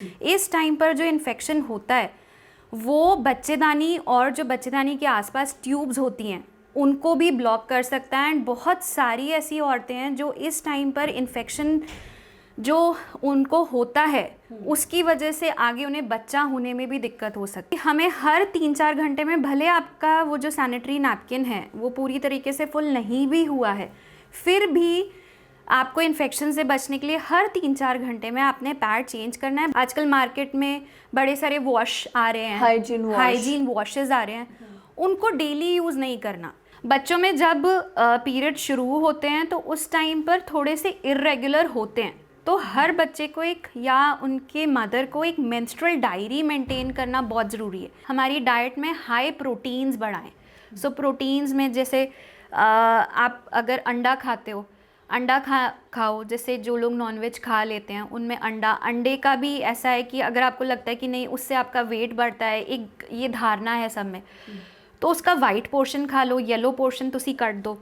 इस टाइम पर जो इन्फेक्शन होता है वो बच्चेदानी और जो बच्चेदानी के आसपास ट्यूब्स होती हैं उनको भी ब्लॉक कर सकता है। एंड बहुत सारी ऐसी औरतें हैं जो इस टाइम पर इन्फेक्शन जो उनको होता है उसकी वजह से आगे उन्हें बच्चा होने में भी दिक्कत हो सकती है। हमें हर 3-4 घंटे में, भले आपका वो जो सैनिटरी नैपकिन है वो पूरी तरीके से फुल नहीं भी हुआ है, फिर भी आपको इन्फेक्शन से बचने के लिए हर 3-4 घंटे में आपने पैड चेंज करना है। आजकल मार्केट में बड़े सारे वॉश आ रहे हैं, हाइजीन वॉशेस आ रहे हैं, उनको डेली यूज़ नहीं करना। बच्चों में जब पीरियड शुरू होते हैं तो उस टाइम पर थोड़े से इर्रेगुलर होते हैं, तो हर बच्चे को एक या उनके मदर को एक मेंस्ट्रुअल डायरी मेंटेन करना बहुत ज़रूरी है। हमारी डाइट में हाई प्रोटीन्स बढ़ाएं। सो प्रोटीन्स में जैसे आप अगर अंडा खाते हो, अंडा खाओ। जैसे जो लोग नॉनवेज खा लेते हैं उनमें अंडे का भी ऐसा है कि अगर आपको लगता है कि नहीं उससे आपका वेट बढ़ता है, एक ये धारणा है सब में, तो उसका वाइट पोर्शन खा लो, येलो पोर्शन तुसी कट दो।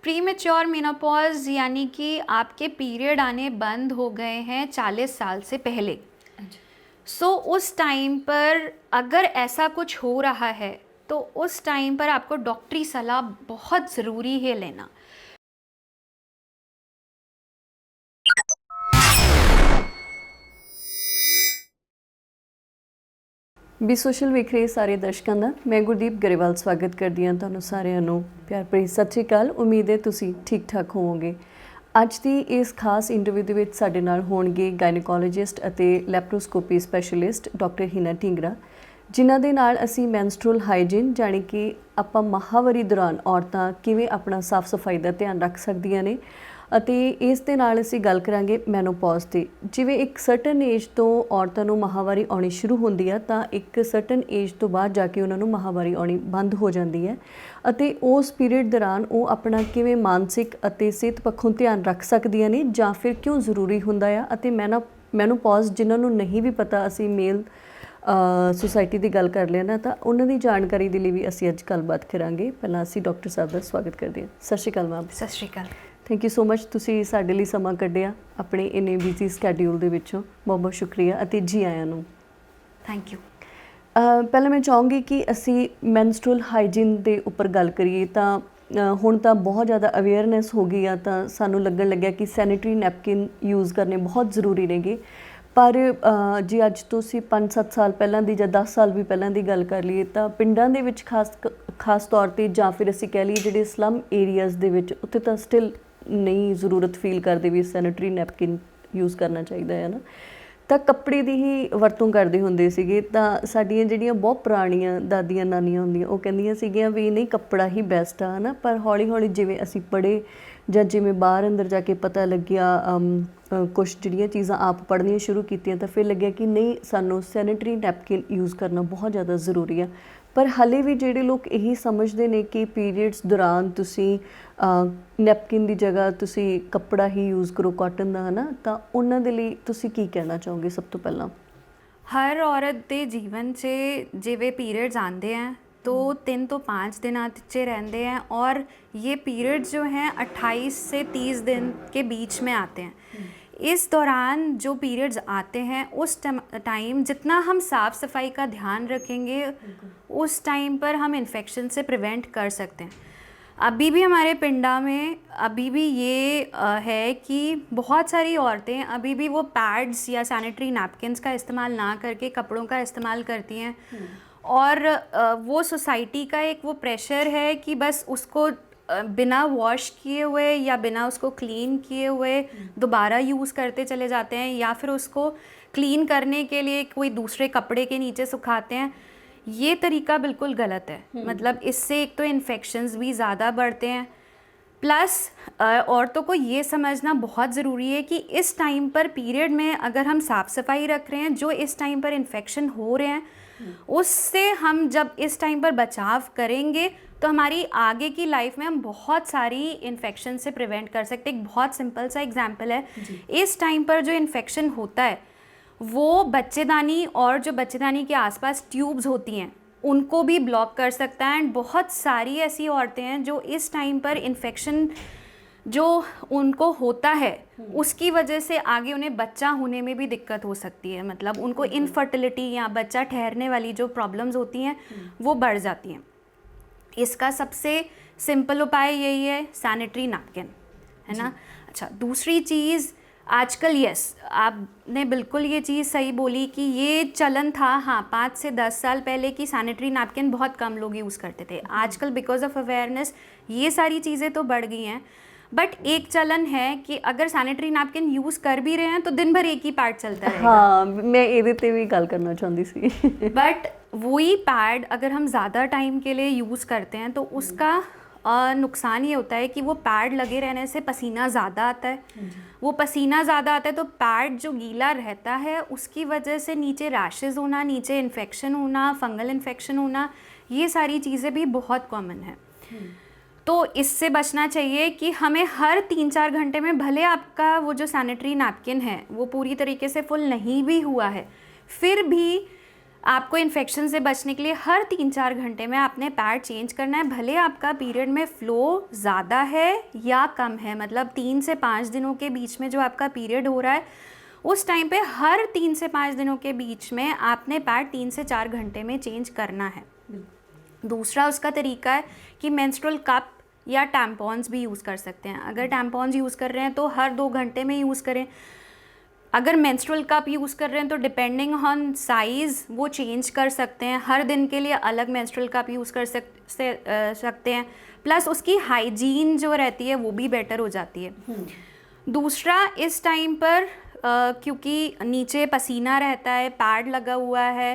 प्रीमेच्योर मेनोपॉज यानी कि आपके पीरियड आने बंद हो गए हैं 40 साल से पहले। सो उस टाइम पर अगर ऐसा कुछ हो रहा है तो उस टाइम पर आपको डॉक्टरी सलाह बहुत ज़रूरी है लेना। ਵੀ ਸੋਸ਼ਲ ਵੇਖ ਰਹੇ ਸਾਰੇ ਦਰਸ਼ਕਾਂ ਦਾ ਮੈਂ ਗੁਰਦੀਪ ਗਰੇਵਾਲ ਸਵਾਗਤ ਕਰਦੀ ਹਾਂ ਤੁਹਾਨੂੰ ਸਾਰਿਆਂ ਨੂੰ ਪਿਆਰ ਭਰੀ ਸਤਿ ਸ਼੍ਰੀ ਅਕਾਲ। ਉਮੀਦ ਹੈ ਤੁਸੀਂ ਠੀਕ ਠਾਕ ਹੋਵੋਗੇ। ਅੱਜ ਦੀ ਇਸ ਖਾਸ ਇੰਟਰਵਿਊ ਦੇ ਵਿੱਚ ਸਾਡੇ ਨਾਲ ਹੋਣਗੇ ਗਾਇਨੇਕੋਲੋਜਿਸਟ ਅਤੇ laparoscopy specialist doctor Heena Dhingra, ਜਿਨ੍ਹਾਂ ਦੇ ਨਾਲ ਅਸੀਂ ਮੈਨਸਟਰਲ ਹਾਈਜੀਨ ਜਾਣੀ ਕਿ ਆਪਾਂ ਮਾਹਵਾਰੀ ਦੌਰਾਨ ਔਰਤਾਂ ਕਿਵੇਂ ਆਪਣਾ ਸਾਫ਼ ਸਫਾਈ ਦਾ ਧਿਆਨ ਰੱਖ ਸਕਦੀਆਂ ਨੇ ਅਤੇ ਇਸ ਦੇ ਨਾਲ ਅਸੀਂ ਗੱਲ ਕਰਾਂਗੇ ਮੈਨੋਪੌਜ਼ 'ਤੇ। ਜਿਵੇਂ ਇੱਕ ਸਰਟਨ ਏਜ ਤੋਂ ਔਰਤਾਂ ਨੂੰ ਮਾਹਵਾਰੀ ਆਉਣੀ ਸ਼ੁਰੂ ਹੁੰਦੀ ਆ ਤਾਂ ਇੱਕ ਸਰਟਨ ਏਜ ਤੋਂ ਬਾਅਦ ਜਾ ਕੇ ਉਹਨਾਂ ਨੂੰ ਮਾਹਵਾਰੀ ਆਉਣੀ ਬੰਦ ਹੋ ਜਾਂਦੀ ਹੈ ਅਤੇ ਉਸ ਪੀਰੀਅਡ ਦੌਰਾਨ ਉਹ ਆਪਣਾ ਕਿਵੇਂ ਮਾਨਸਿਕ ਅਤੇ ਸਿਹਤ ਪੱਖੋਂ ਧਿਆਨ ਰੱਖ ਸਕਦੀਆਂ ਨੇ ਜਾਂ ਫਿਰ ਕਿਉਂ ਜ਼ਰੂਰੀ ਹੁੰਦਾ ਆ। ਅਤੇ ਮੈਨੋਪੌਜ਼ ਜਿਨ੍ਹਾਂ ਨੂੰ ਨਹੀਂ ਵੀ ਪਤਾ, ਅਸੀਂ ਮੇਲ ਸੁਸਾਇਟੀ ਦੀ ਗੱਲ ਕਰ ਲਿਆ ਨਾ, ਤਾਂ ਉਹਨਾਂ ਦੀ ਜਾਣਕਾਰੀ ਦੇ ਲਈ ਵੀ ਅਸੀਂ ਅੱਜ ਗੱਲਬਾਤ ਕਰਾਂਗੇ। ਪਹਿਲਾਂ ਅਸੀਂ ਡਾਕਟਰ ਸਾਹਿਬ ਦਾ ਸਵਾਗਤ ਕਰਦੇ ਹਾਂ। ਸਤਿ ਸ਼੍ਰੀ ਅਕਾਲ ਮੈਮ। ਸਤਿ ਸ਼੍ਰੀ ਅਕਾਲ। ਥੈਂਕ ਯੂ ਸੋ ਮਚ, ਤੁਸੀਂ ਸਾਡੇ ਲਈ ਸਮਾਂ ਕੱਢਿਆ ਆਪਣੇ ਇੰਨੇ ਬਿਜ਼ੀ ਸਕੈਡਿਊਲ ਦੇ ਵਿੱਚੋਂ। ਬਹੁਤ ਬਹੁਤ ਸ਼ੁਕਰੀਆ ਅਤੇ ਜੀ ਆਇਆਂ ਨੂੰ। Thank you. ਪਹਿਲਾਂ ਮੈਂ ਚਾਹੂੰਗੀ ਕਿ ਅਸੀਂ ਮੈਨਸਟਰਲ ਹਾਈਜੀਨ ਦੇ ਉੱਪਰ ਗੱਲ ਕਰੀਏ। ਤਾਂ ਹੁਣ ਤਾਂ ਬਹੁਤ ਜ਼ਿਆਦਾ ਅਵੇਅਰਨੈਸ ਹੋ ਗਈ ਆ, ਤਾਂ ਸਾਨੂੰ ਲੱਗਣ ਲੱਗਿਆ ਕਿ ਸੈਨੀਟਰੀ ਨੈਪਕਿਨ ਯੂਜ਼ ਕਰਨੇ ਬਹੁਤ ਜ਼ਰੂਰੀ ਨੇਗੇ। ਪਰ ਜੇ ਅੱਜ ਤੋਂ ਅਸੀਂ 5-7 ਸਾਲ ਪਹਿਲਾਂ ਦੀ ਜਾਂ 10 ਸਾਲ ਵੀ ਪਹਿਲਾਂ ਦੀ ਗੱਲ ਕਰ ਲਈਏ ਤਾਂ ਪਿੰਡਾਂ ਦੇ ਵਿੱਚ ਖਾਸ ਤੌਰ 'ਤੇ, ਜਾਂ ਫਿਰ ਅਸੀਂ ਕਹਿ ਲਈਏ ਜਿਹੜੇ ਸਲਮ ਏਰੀਆਜ਼ ਦੇ ਵਿੱਚ, ਉੱਥੇ ਤਾਂ ਸਟਿਲ ਨਹੀਂ ਜ਼ਰੂਰਤ ਫੀਲ ਕਰਦੇ ਵੀ ਸੈਨੀਟਰੀ ਨੈਪਕਿਨ ਯੂਜ਼ ਕਰਨਾ ਚਾਹੀਦਾ ਹੈ ਨਾ, ਤਾਂ ਕੱਪੜੇ ਦੀ ਹੀ ਵਰਤੋਂ ਕਰਦੇ ਹੁੰਦੇ ਸੀਗੇ। ਤਾਂ ਸਾਡੀਆਂ ਜਿਹੜੀਆਂ ਬਹੁਤ ਪੁਰਾਣੀਆਂ ਦਾਦੀਆਂ ਨਾਨੀਆਂ ਹੁੰਦੀਆਂ ਉਹ ਕਹਿੰਦੀਆਂ ਸੀਗੀਆਂ ਵੀ ਨਹੀਂ ਕੱਪੜਾ ਹੀ ਬੈਸਟ ਆ, ਹੈ ਨਾ। ਪਰ ਹੌਲੀ ਹੌਲੀ ਜਿਵੇਂ ਅਸੀਂ ਪੜ੍ਹੇ ਜਾਂ ਜਿਵੇਂ ਬਾਹਰ ਅੰਦਰ ਜਾ ਕੇ ਪਤਾ ਲੱਗਿਆ, ਕੁਛ ਜਿਹੜੀਆਂ ਚੀਜ਼ਾਂ ਆਪ ਪੜ੍ਹਨੀਆਂ ਸ਼ੁਰੂ ਕੀਤੀਆਂ, ਤਾਂ ਫਿਰ ਲੱਗਿਆ ਕਿ ਨਹੀਂ, ਸਾਨੂੰ ਸੈਨੀਟਰੀ ਨੈਪਕਿਨ ਯੂਜ਼ ਕਰਨਾ ਬਹੁਤ ਜ਼ਿਆਦਾ ਜ਼ਰੂਰੀ ਆ। ਪਰ ਹਾਲੇ ਵੀ ਜਿਹੜੇ ਲੋਕ ਇਹੀ ਸਮਝਦੇ ਨੇ ਕਿ ਪੀਰੀਅਡਸ ਦੌਰਾਨ ਤੁਸੀਂ ਨੈਪਕਿਨ ਦੀ ਜਗ੍ਹਾ ਤੁਸੀਂ ਕੱਪੜਾ ਹੀ ਯੂਜ਼ ਕਰੋ, ਕਾਟਨ ਦਾ, ਹੈ ਨਾ, ਤਾਂ ਉਹਨਾਂ ਦੇ ਲਈ ਤੁਸੀਂ ਕੀ ਕਹਿਣਾ ਚਾਹੋਗੇ ਸਭ ਤੋਂ ਪਹਿਲਾਂ? ਹਰ ਔਰਤ ਦੇ ਜੀਵਨ 'ਚ ਜਿਵੇਂ ਪੀਰੀयड्स आते हैं तो 3 ਤੋਂ 5 दिनों से रहते हैं और ये पीरियड्स जो हैं 28 से 30 दिन के बीच में आते हैं। इस दौरान जो पीरियड्स आते हैं उस टाइम जितना हम साफ़ सफाई का ध्यान रखेंगे उस टाइम पर हम इन्फेक्शन से प्रिवेंट कर सकते हैं। अभी भी हमारे पिंडा में अभी भी ये है कि बहुत सारी औरतें अभी भी वो पैड्स या सैनिटरी नैपकिन्स का इस्तेमाल ना करके कपड़ों का इस्तेमाल करती हैं। और वो सोसाइटी का एक वो प्रेशर है कि बस उसको बिना वॉश किए हुए या बिना उसको क्लीन किए हुए दोबारा यूज़ करते चले जाते हैं, या फिर उसको क्लीन करने के लिए कोई दूसरे कपड़े के नीचे सुखाते हैं। ये तरीका बिल्कुल गलत है। मतलब इससे एक तो इन्फेक्शंस भी ज़्यादा बढ़ते हैं, प्लस औरतों को ये समझना बहुत ज़रूरी है कि इस टाइम पर पीरियड में अगर हम साफ़ सफाई रख रहे हैं, जो इस टाइम पर इन्फेक्शन हो रहे हैं उससे हम जब इस टाइम पर बचाव करेंगे तो हमारी आगे की लाइफ में हम बहुत सारी इन्फेक्शन से प्रिवेंट कर सकते हैं। एक बहुत सिंपल सा एग्जांपल है, इस टाइम पर जो इन्फेक्शन होता है वो बच्चेदानी और जो बच्चेदानी के आसपास ट्यूब्स होती हैं उनको भी ब्लॉक कर सकता है। एंड बहुत सारी ऐसी औरतें हैं जो इस टाइम पर इन्फेक्शन जो उनको होता है उसकी वजह से आगे उन्हें बच्चा होने में भी दिक्कत हो सकती है, मतलब उनको इनफर्टिलिटी या बच्चा ठहरने वाली जो प्रॉब्लम्स होती हैं वो बढ़ जाती हैं। इसका सबसे सिंपल उपाय यही है, सैनिटरी नैपकिन, है ना। अच्छा, दूसरी चीज़ आजकल, यस आपने बिल्कुल ये चीज़ सही बोली कि ये चलन था हाँ 5 से 10 साल पहले की सैनिटरी नैपकिन बहुत कम लोग यूज़ करते थे। आजकल बिकॉज ऑफ अवेयरनेस ये सारी चीज़ें तो बढ़ गई हैं, बट एक चलन है कि अगर सैनिटरी नैपकिन यूज़ कर भी रहे हैं तो दिन भर एक ही पैड चलता रहेगा। हाँ, मैं ਇਹਦੇ ਤੇ ਵੀ ਗੱਲ करना चाहती सी। बट वही पैड अगर हम ज़्यादा टाइम के लिए यूज़ करते हैं तो उसका नुकसान ये होता है कि वो पैड लगे रहने से पसीना ज़्यादा आता है। वो पसीना ज़्यादा आता है तो पैड जो गीला रहता है उसकी वजह से नीचे रैशेज़ होना, नीचे इन्फेक्शन होना, फंगल इन्फेक्शन होना, ये सारी चीज़ें भी बहुत कॉमन है। तो इससे बचना चाहिए कि हमें हर 3-4 घंटे में, भले आपका वो जो सैनिटरी नैपकिन है वो पूरी तरीके से फुल नहीं भी हुआ है, फिर भी आपको इन्फेक्शन से बचने के लिए हर 3-4 घंटे में आपने पैड चेंज करना है। भले आपका पीरियड में फ़्लो ज़्यादा है या कम है, मतलब 3 से 5 दिनों के बीच में जो आपका पीरियड हो रहा है उस टाइम पे हर 3 से 5 दिनों के बीच में आपने पैड 3 से 4 घंटे में चेंज करना है। दूसरा उसका तरीका है कि मेंस्ट्रुअल कप या टैम्पॉन्स भी यूज़ कर सकते हैं। अगर टैम्पॉन्स यूज़ कर रहे हैं तो हर 2 घंटे में यूज़ करें। अगर मेंस्ट्रुअल कप यूज़ कर रहे हैं तो डिपेंडिंग ऑन साइज़ वो चेंज कर सकते हैं, हर दिन के लिए अलग मेंस्ट्रुअल कप यूज़ कर सकते हैं। प्लस उसकी हाइजीन जो रहती है वो भी बेटर हो जाती है। दूसरा, इस टाइम पर क्योंकि नीचे पसीना रहता है, पैड लगा हुआ है,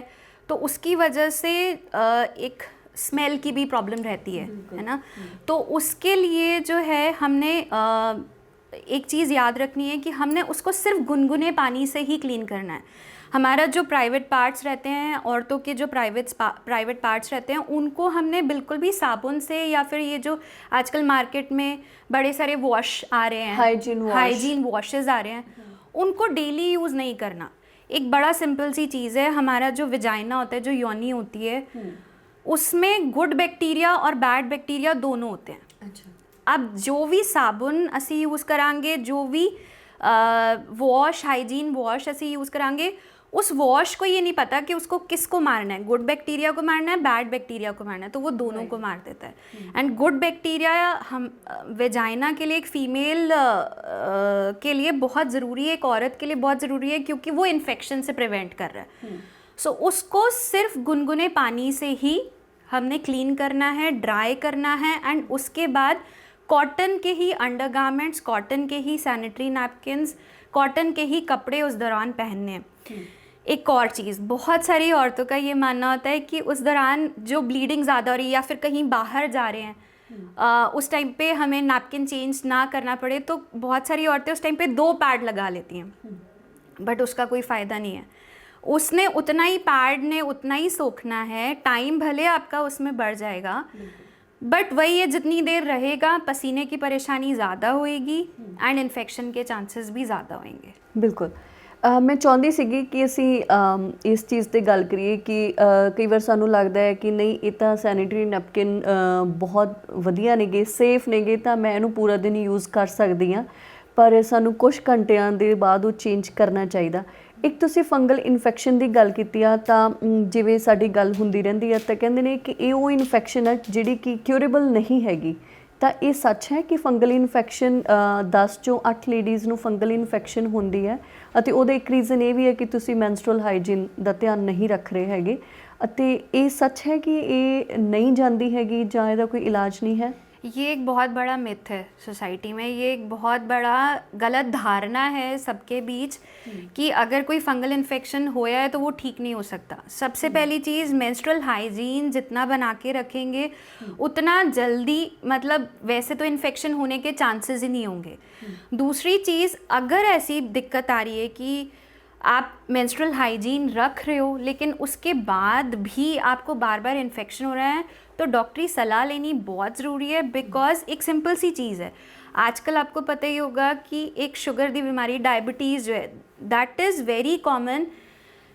तो उसकी वजह से एक स्मेल की भी प्रॉब्लम रहती है ना। तो उसके लिए जो है हमने एक चीज़ याद रखनी है कि हमने उसको सिर्फ गुनगुने पानी से ही क्लीन करना है। हमारा जो प्राइवेट पार्ट्स रहते हैं, औरतों के जो प्राइवेट पार्ट्स रहते हैं, उनको हमने बिल्कुल भी साबुन से या फिर ये जो आजकल मार्केट में बड़े सारे वॉश आ रहे हैं, हाइजीन वॉशेज़ आ रहे हैं, उनको डेली यूज़ नहीं करना। एक बड़ा सिंपल सी चीज़ है, हमारा जो विजाइना होता है, जो योनी होती है, उसमें गुड बैक्टीरिया और बैड बैक्टीरिया दोनों होते हैं। अच्छा। अब जो भी साबुन असी यूज़ करांगे, जो भी वॉश, हाइजीन वॉश असी यूज़ करांगे, उस वॉश को ये नहीं पता कि उसको किसको मारना है, गुड बैक्टीरिया को मारना है, बैड बैक्टीरिया को मारना है, तो वो दोनों को मार देता है। एंड गुड बैक्टीरिया हम वेजाइना के लिए, एक फ़ीमेल के लिए बहुत ज़रूरी है, एक औरत के लिए बहुत ज़रूरी है, क्योंकि वो इन्फेक्शन से प्रिवेंट कर रहा है। सो उसको सिर्फ गुनगुने पानी से ही हमने क्लीन करना है, ड्राई करना है, एंड उसके बाद कॉटन के ही अंडरगारमेंट्स, कॉटन के ही सैनिटरी नैपकिन्स, कॉटन के ही कपड़े उस दौरान पहनने हैं। एक और चीज़, बहुत सारी औरतों का ये मानना होता है कि उस दौरान जो ब्लीडिंग ज़्यादा हो रही है या फिर कहीं बाहर जा रहे हैं, उस टाइम पे हमें नैपकिन चेंज ना करना पड़े, तो बहुत सारी औरतें उस टाइम पे 2 पैड लगा लेती हैं, बट उसका कोई फ़ायदा नहीं है। उसने उतना ही पैड ने उतना ही सोखना है, टाइम भले आपका उसमें बढ़ जाएगा, बट वही है, जितनी देर रहेगा पसीने की परेशानी ज़्यादा होएगी एंड इन्फेक्शन के चांसेस भी ज़्यादा होंगे। बिल्कुल। मैं ਚਾਹੁੰਦੀ ਸੀਗੀ ਕਿ ਅਸੀਂ ਇਸ ਚੀਜ਼ ਤੇ ਗੱਲ ਕਰੀਏ ਕਿ ਕਈ ਵਾਰ ਸਾਨੂੰ ਲੱਗਦਾ ਹੈ ਕਿ ਨਹੀਂ ਇਹ ਤਾਂ ਸੈਨੀਟਰੀ ਨੈਪਕਿਨ ਬਹੁਤ ਵਧੀਆ ਨੇਗੇ, ਸੇਫ ਨੇਗੇ, ਤਾਂ ਮੈਂ ਇਹਨੂੰ ਪੂਰਾ ਦਿਨ ਯੂਜ਼ ਕਰ ਸਕਦੀ ਹਾਂ, ਪਰ ਸਾਨੂੰ ਕੁਝ ਘੰਟਿਆਂ ਦੇ ਬਾਅਦ ਉਹ ਚੇਂਜ ਕਰਨਾ ਚਾਹੀਦਾ। ਇੱਕ ਤੁਸੀਂ ਫੰਗਲ ਇਨਫੈਕਸ਼ਨ ਦੀ ਗੱਲ ਕੀਤੀ ਆ, ਤਾਂ ਜਿਵੇਂ ਸਾਡੀ ਗੱਲ ਹੁੰਦੀ ਰਹਿੰਦੀ ਆ, ਤਾਂ ਕਹਿੰਦੇ ਨੇ ਕਿ ਇਹ ਉਹ ਇਨਫੈਕਸ਼ਨ ਹੈ ਜਿਹੜੀ ਕਿ ਕਿਉਰੇਬਲ ਨਹੀਂ ਹੈਗੀ। ਤਾਂ ਇਹ ਸੱਚ ਹੈ ਕਿ ਫੰਗਲ ਇਨਫੈਕਸ਼ਨ 10 ਚੋਂ 8 ਲੇਡੀਜ਼ ਨੂੰ ਫੰਗਲ ਇਨਫੈਕਸ਼ਨ ਹੁੰਦੀ ਹੈ, ਅਤੇ ਉਹਦਾ ਇੱਕ ਰੀਜ਼ਨ ਇਹ ਵੀ ਹੈ ਕਿ ਤੁਸੀਂ ਮੈਂਸਟਰੁਅਲ ਹਾਈਜੀਨ ਦਾ ਧਿਆਨ ਨਹੀਂ ਰੱਖ ਰਹੇ ਹੈਗੇ, ਅਤੇ ਇਹ ਸੱਚ ਹੈ ਕਿ ਇਹ ਨਹੀਂ ਜਾਂਦੀ ਹੈਗੀ ਜਾਂ ਇਹਦਾ ਕੋਈ ਇਲਾਜ नहीं है? ये एक बहुत बड़ा मिथ है सोसाइटी में, ये एक बहुत बड़ा गलत धारणा है सबके बीच कि अगर कोई फंगल इन्फेक्शन होया है तो वो ठीक नहीं हो सकता। सबसे पहली चीज़, मेंस्ट्रुअल हाइजीन जितना बना के रखेंगे उतना जल्दी, मतलब वैसे तो इन्फेक्शन होने के चांसेस ही नहीं होंगे। दूसरी चीज़, अगर ऐसी दिक्कत आ रही है कि आप मेंस्ट्रुअल हाइजीन रख रहे हो लेकिन उसके बाद भी आपको बार बार इन्फेक्शन हो रहा है, तो डॉक्टरी सलाह लेनी बहुत ज़रूरी है। बिकॉज एक सिंपल सी चीज़ है, आजकल आपको पता ही होगा कि एक शुगर की बीमारी, डायबिटीज़ जो है, दैट इज़ वेरी कॉमन,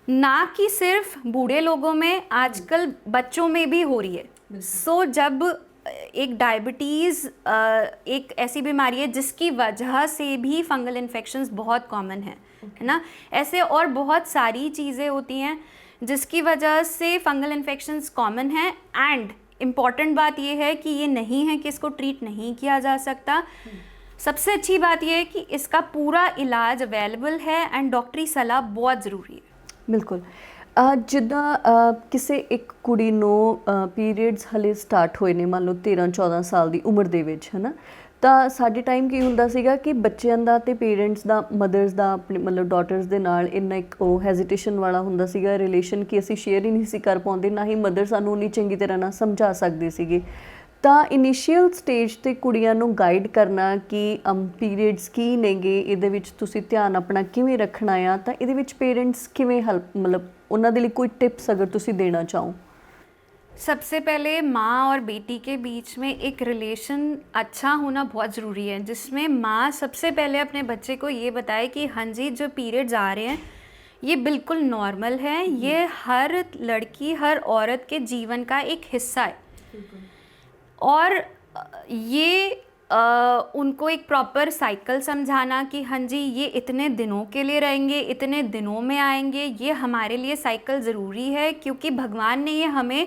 ना कि सिर्फ बूढ़े लोगों में, आजकल बच्चों में भी हो रही है। सो जब एक डायबिटीज़ एक ऐसी बीमारी है जिसकी वजह से भी फंगल इन्फेक्शंस बहुत कॉमन है ना। ऐसे और बहुत सारी चीज़ें होती हैं जिसकी वजह से फंगल इन्फेक्शंस कॉमन है। एंड इम्पॉर्टेंट बात ये है कि ये नहीं है कि इसको ट्रीट नहीं किया जा सकता। सबसे अच्छी बात यह है कि इसका पूरा इलाज अवेलेबल है एंड डॉक्टरी सलाह बहुत ज़रूरी है। ਬਿਲਕੁਲ ਜਿੱਦਾਂ ਕਿਸੇ ਇੱਕ ਕੁੜੀ ਨੂੰ ਪੀਰੀਅਡਸ ਹਲੇ ਸਟਾਰਟ ਹੋਏ ਨੇ, ਮੰਨ ਲਓ 13-14 ਸਾਲ ਦੀ ਉਮਰ ਦੇ ਵਿੱਚ, ਹੈ ਨਾ, ਤਾਂ ਸਾਡੇ ਟਾਈਮ ਕੀ ਹੁੰਦਾ ਸੀਗਾ ਕਿ ਬੱਚਿਆਂ ਦਾ ਅਤੇ ਪੇਰੈਂਟਸ ਦਾ, ਮਦਰਸ ਦਾ, ਆਪਣੇ ਮਤਲਬ ਡਾਟਰਸ ਦੇ ਨਾਲ ਇੰਨਾ ਇੱਕ ਉਹ ਹੈਜ਼ੀਟੇਸ਼ਨ ਵਾਲਾ ਹੁੰਦਾ ਸੀਗਾ ਰਿਲੇਸ਼ਨ ਕਿ ਅਸੀਂ ਸ਼ੇਅਰ ਹੀ ਨਹੀਂ ਸੀ ਕਰ ਪਾਉਂਦੇ, ਨਾ ਹੀ ਮਦਰ ਸਾਨੂੰ ਉਨੀ ਚੰਗੀ ਤਰ੍ਹਾਂ ਨਾਲ ਸਮਝਾ ਸਕਦੇ ਸੀਗੇ। ਤਾਂ ਇਨੀਸ਼ੀਅਲ ਸਟੇਜ 'ਤੇ ਕੁੜੀਆਂ ਨੂੰ ਗਾਈਡ ਕਰਨਾ ਕਿ ਪੀਰੀਅਡਸ ਕੀ ਨੇਗੇ, ਇਹਦੇ ਵਿੱਚ ਤੁਸੀਂ ਧਿਆਨ ਆਪਣਾ ਕਿਵੇਂ ਰੱਖਣਾ ਆ, ਤਾਂ ਇਹਦੇ ਵਿੱਚ ਪੇਰੈਂਟਸ ਕਿਵੇਂ ਹੈਲਪ, ਮਤਲਬ ਉਹਨਾਂ ਦੇ ਲਈ ਕੋਈ टिप्स अगर ਤੁਸੀਂ देना चाहो। सबसे पहले माँ और बेटी के बीच में एक रिलेशन अच्छा होना बहुत ज़रूरी है, जिसमें माँ सबसे पहले अपने बच्चे को ये बताए कि हाँ जी, जो पीरियड्स आ रहे हैं ये बिल्कुल नॉर्मल है, ये हर लड़की, हर औरत के जीवन का एक हिस्सा है। और ये उनको एक प्रॉपर साइकिल समझाना कि हाँ जी, ये इतने दिनों के लिए रहेंगे, इतने दिनों में आएंगे, ये हमारे लिए साइकिल ज़रूरी है क्योंकि भगवान ने ये हमें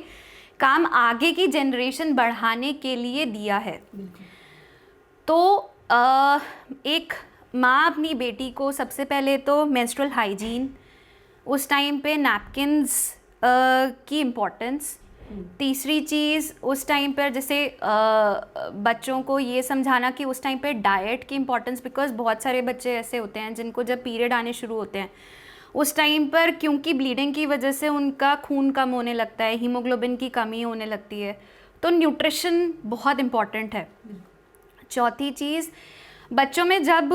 काम आगे की जनरेशन बढ़ाने के लिए दिया है। तो एक माँ अपनी बेटी को सबसे पहले तो मेंस्ट्रुअल हाइजीन, उस टाइम पे नैपकिन्स की इम्पोर्टेंस, तीसरी चीज़ उस टाइम पर जैसे बच्चों को ये समझाना कि उस टाइम पे डाइट की इम्पोर्टेंस, बिकॉज बहुत सारे बच्चे ऐसे होते हैं जिनको जब पीरियड आने शुरू होते हैं उस टाइम पर क्योंकि ब्लीडिंग की वजह से उनका खून कम होने लगता है, हीमोग्लोबिन की कमी होने लगती है, तो न्यूट्रिशन बहुत इम्पॉर्टेंट है। चौथी चीज़, बच्चों में जब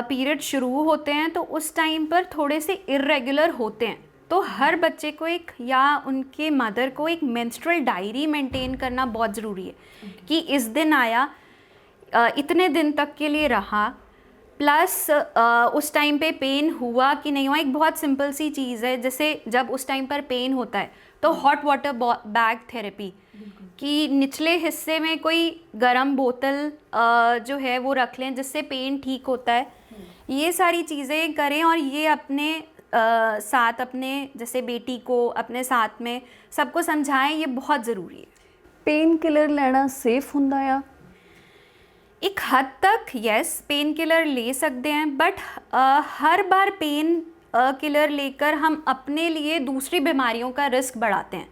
पीरियड शुरू होते हैं तो उस टाइम पर थोड़े से इर्रेगुलर होते हैं, तो हर बच्चे को एक या उनके मदर को एक मेंस्ट्रुअल डायरी मेंटेन करना बहुत ज़रूरी है कि इस दिन आया, इतने दिन तक के लिए रहा, प्लस उस टाइम पे पेन हुआ कि नहीं हुआ। एक बहुत सिंपल सी चीज़ है, जैसे जब उस टाइम पर पेन होता है तो हॉट वाटर बैग थेरेपी, कि निचले हिस्से में कोई गर्म बोतल जो है वो रख लें जिससे पेन ठीक होता है। ये सारी चीज़ें करें और ये अपने साथ, अपने जैसे बेटी को अपने साथ में सबको समझाएं, ये बहुत ज़रूरी है। पेन किलर लेना सेफ हुंदा या? एक हद तक यस, पेन किलर ले सकते हैं, but her bar pain killer लेकर हम अपने लिए दूसरी बीमारियों का रिस्क बढ़ाते हैं,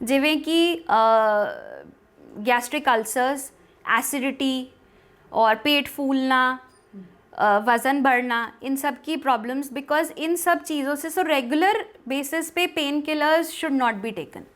जिवें कि गैस्ट्रिक अल्सर्स, एसिडिटी और पेट फूलना, वज़न बढ़ना, इन सब की प्रॉब्लम्स, बिकॉज इन सब चीज़ों से, सो रेगुलर बेसिस पे pain killers should not be taken.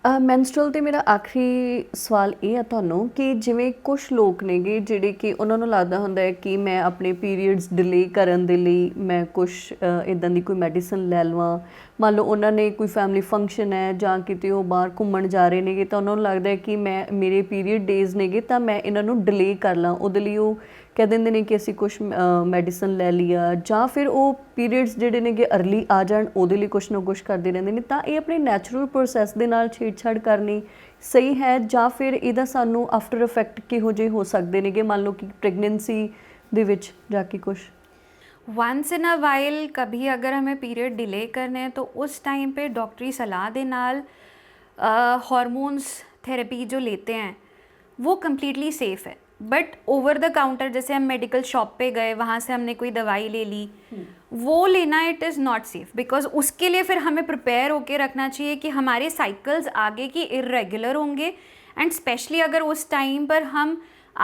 Menstrual 'ਤੇ ਮੇਰਾ ਆਖਰੀ ਸਵਾਲ ਇਹ ਹੈ ਤੁਹਾਨੂੰ ਕਿ ਜਿਵੇਂ ਕੁਛ ਲੋਕ ਨੇਗੇ ਜਿਹੜੇ ਕਿ ਉਹਨਾਂ ਨੂੰ ਲੱਗਦਾ ਹੁੰਦਾ ਹੈ ਕਿ ਮੈਂ ਆਪਣੇ ਪੀਰੀਅਡਸ ਡਿਲੇ ਕਰਨ ਦੇ ਲਈ ਮੈਂ ਕੁਛ ਇੱਦਾਂ ਦੀ ਕੋਈ ਮੈਡੀਸਨ ਲੈ ਲਵਾਂ। ਮੰਨ ਲਓ ਉਹਨਾਂ ਨੇ ਕੋਈ ਫੈਮਿਲੀ ਫੰਕਸ਼ਨ ਹੈ ਜਾਂ ਕਿਤੇ ਉਹ ਬਾਹਰ ਘੁੰਮਣ ਜਾ ਰਹੇ ਨੇਗੇ, ਤਾਂ ਉਹਨਾਂ ਨੂੰ ਲੱਗਦਾ ਹੈ ਕਿ ਮੈਂ ਮੇਰੇ ਪੀਰੀਅਡ ਡੇਜ਼ ਨੇਗੇ ਤਾਂ ਮੈਂ ਇਹਨਾਂ ਨੂੰ ਡਿਲੇ ਕਰ ਲਾਂ, ਉਹਦੇ ਲਈ ਉਹ ਕਹਿ ਦਿੰਦੇ ਨੇ ਕਿ ਅਸੀਂ ਕੁਛ ਮੈਡੀਸਨ ਲੈ ਲਿਆ, ਜਾਂ ਫਿਰ ਉਹ ਪੀਰੀਅਡਸ ਜਿਹੜੇ ਨੇਗੇ ਅਰਲੀ ਆ ਜਾਣ ਉਹਦੇ ਲਈ ਕੁਛ ਨਾ ਕੁਛ ਕਰਦੇ ਰਹਿੰਦੇ ਨੇ। ਤਾਂ ਇਹ ਆਪਣੇ ਨੈਚੁਰਲ ਪ੍ਰੋਸੈਸ ਦੇ ਨਾਲ ਛੇੜਛਾੜ ਕਰਨੀ ਸਹੀ ਹੈ, ਜਾਂ ਫਿਰ ਇਹਦਾ ਸਾਨੂੰ ਆਫਟਰ ਇਫੈਕਟ ਕਿਹੋ ਜਿਹੇ ਹੋ ਸਕਦੇ ਨੇਗੇ, ਮੰਨ ਲਓ ਕਿ ਪ੍ਰੈਗਨੈਂਸੀ ਦੇ ਵਿੱਚ ਜਾ ਕੇ ਕੁਛ? वंस इन अ वाइल कभी अगर हमें पीरियड डिले करने हैं तो उस टाइम पे डॉक्टरी सलाह के नाल हॉर्मोन्स थेरेपी जो लेते हैं वो कम्प्लीटली सेफ़ है। बट ओवर द काउंटर जैसे हम मेडिकल शॉप पे गए, वहाँ से हमने कोई दवाई ले ली, वो लेना it is not safe, because उसके लिए फिर हमें प्रिपेयर होके रखना चाहिए कि हमारे साइकिल्स आगे की इर्रेगुलर होंगे। एंड स्पेशली अगर उस टाइम पर हम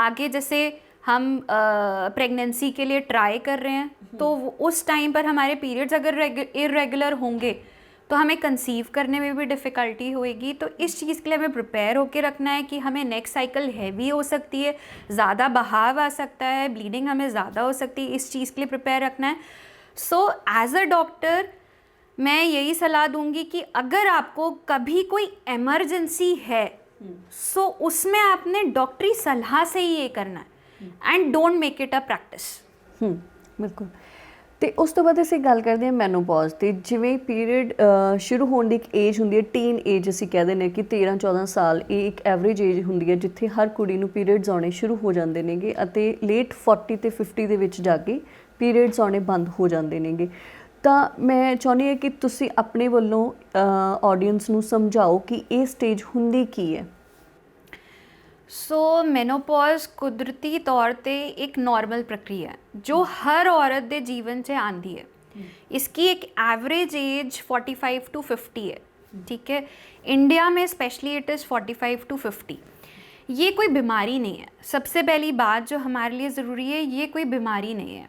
आगे जैसे हम प्रेगनेंसी के लिए ट्राई कर रहे हैं तो उस टाइम पर हमारे पीरियड्स अगर इर्रेगुलर होंगे तो हमें कंसीव करने में भी डिफ़िकल्टी होएगी। तो इस चीज़ के लिए हमें प्रिपेयर होके रखना है कि हमें नेक्स्ट साइकिल हैवी हो सकती है, ज़्यादा बहाव आ सकता है, ब्लीडिंग हमें ज़्यादा हो सकती है, इस चीज़ के लिए प्रिपेयर रखना है। सो एज अ डॉक्टर मैं यही सलाह दूंगी कि अगर आपको कभी कोई एमरजेंसी है सो उसमें आपने डॉक्टरी सलाह से ही ये करना है and don't make it a practice. बिल्कुल। ਤੇ ਉਸ ਤੋਂ ਬਾਅਦ ਅਸੀਂ ਗੱਲ ਕਰਦੇ ਹਾਂ ਮੈਨੋਪੌਜ਼ ਤੇ। ਜਿਵੇਂ ਪੀਰੀਅਡ ਸ਼ੁਰੂ ਹੋਣ ਦੀ ਇੱਕ ਏਜ ਹੁੰਦੀ ਹੈ, ਟੀਨ ਏਜ ਅਸੀਂ ਕਹਿ ਦਿੰਦੇ ਹਾਂ ਕਿ 13-14 ਸਾਲ, ਇਹ ਇੱਕ ਐਵਰੇਜ ਏਜ ਹੁੰਦੀ ਹੈ ਜਿੱਥੇ ਹਰ ਕੁੜੀ ਨੂੰ ਪੀਰੀਅਡਸ ਆਉਣੇ ਸ਼ੁਰੂ ਹੋ ਜਾਂਦੇ ਨੇਗੇ ਅਤੇ ਲੇਟ 40 ਤੇ 50 ਦੇ ਵਿੱਚ ਜਾ ਕੇ ਪੀਰੀਅਡਸ ਆਉਣੇ ਬੰਦ ਹੋ ਜਾਂਦੇ ਨੇਗੇ। ਤਾਂ ਮੈਂ ਚਾਹੁੰਦੀ ਹਾਂ ਕਿ ਤੁਸੀਂ ਆਪਣੇ ਵੱਲੋਂ ਆਡੀਅנס ਨੂੰ ਸਮਝਾਓ ਕਿ ਇਹ ਸਟੇਜ ਹੁੰਦੀ ਕੀ ਹੈ। सो मेनोपॉज कुदरती तौर पे एक नॉर्मल प्रक्रिया है जो हर औरत दे जीवन से आंदी है। इसकी एक एवरेज एज 45 टू 50 है, ठीक है। इंडिया में स्पेशली इट इज़ 45 टू 50। ये कोई बीमारी नहीं है। सबसे पहली बात जो हमारे लिए ज़रूरी है, ये कोई बीमारी नहीं है।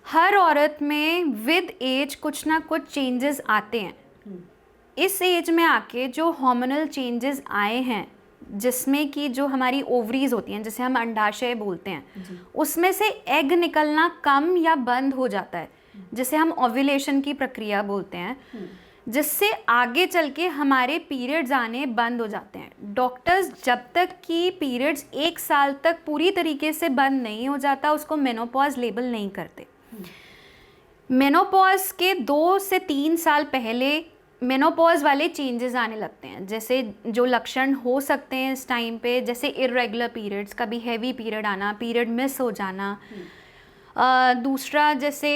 हर औरत में विद एज कुछ ना कुछ चेंजेस आते हैं। इस एज में आके जो हार्मोनल चेंजेस आए हैं, जिसमें कि जो हमारी ओवरीज होती हैं, जिसे हम अंडाशय बोलते हैं, उसमें से एग निकलना कम या बंद हो जाता है, जिसे हम ओव्यूलेशन की प्रक्रिया बोलते हैं, जिससे आगे चल के हमारे पीरियड्स आने बंद हो जाते हैं। डॉक्टर्स जब तक कि पीरियड्स 1 साल तक पूरी तरीके से बंद नहीं हो जाता, उसको मेनोपॉज लेबल नहीं करते। मेनोपॉज के 2 से 3 साल पहले मेनोपॉज वाले चेंजेस आने लगते हैं। जैसे जो लक्षण हो सकते हैं इस टाइम पे, जैसे इरेगुलर पीरियड्स, कभी हैवी पीरियड आना, पीरियड मिस हो जाना। दूसरा जैसे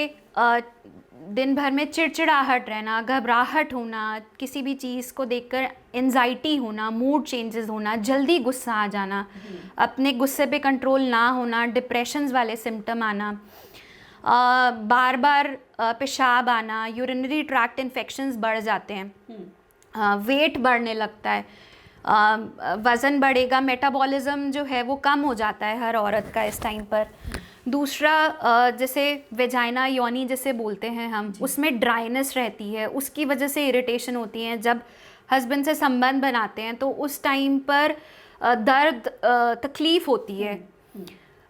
दिन भर में चिड़चिड़ाहट रहना, घबराहट होना, किसी भी चीज़ को देखकर एंजाइटी होना, मूड चेंजेस होना, जल्दी गुस्सा आ जाना, अपने गुस्से पे कंट्रोल ना होना, डिप्रेशंस वाले सिम्टम आना, बार बार पेशाब आना, यूरिनरी ट्रैक्ट इन्फेक्शंस बढ़ जाते हैं, वेट बढ़ने लगता है, वज़न बढ़ेगा, मेटाबॉलिज्म जो है वो कम हो जाता है हर औरत का इस टाइम पर। दूसरा जैसे वेजाइना, योनी जिसे बोलते हैं हम, उसमें ड्राइनेस रहती है, उसकी वजह से इरिटेशन होती है। जब हस्बैंड से संबंध बनाते हैं तो उस टाइम पर दर्द, तकलीफ़ होती है।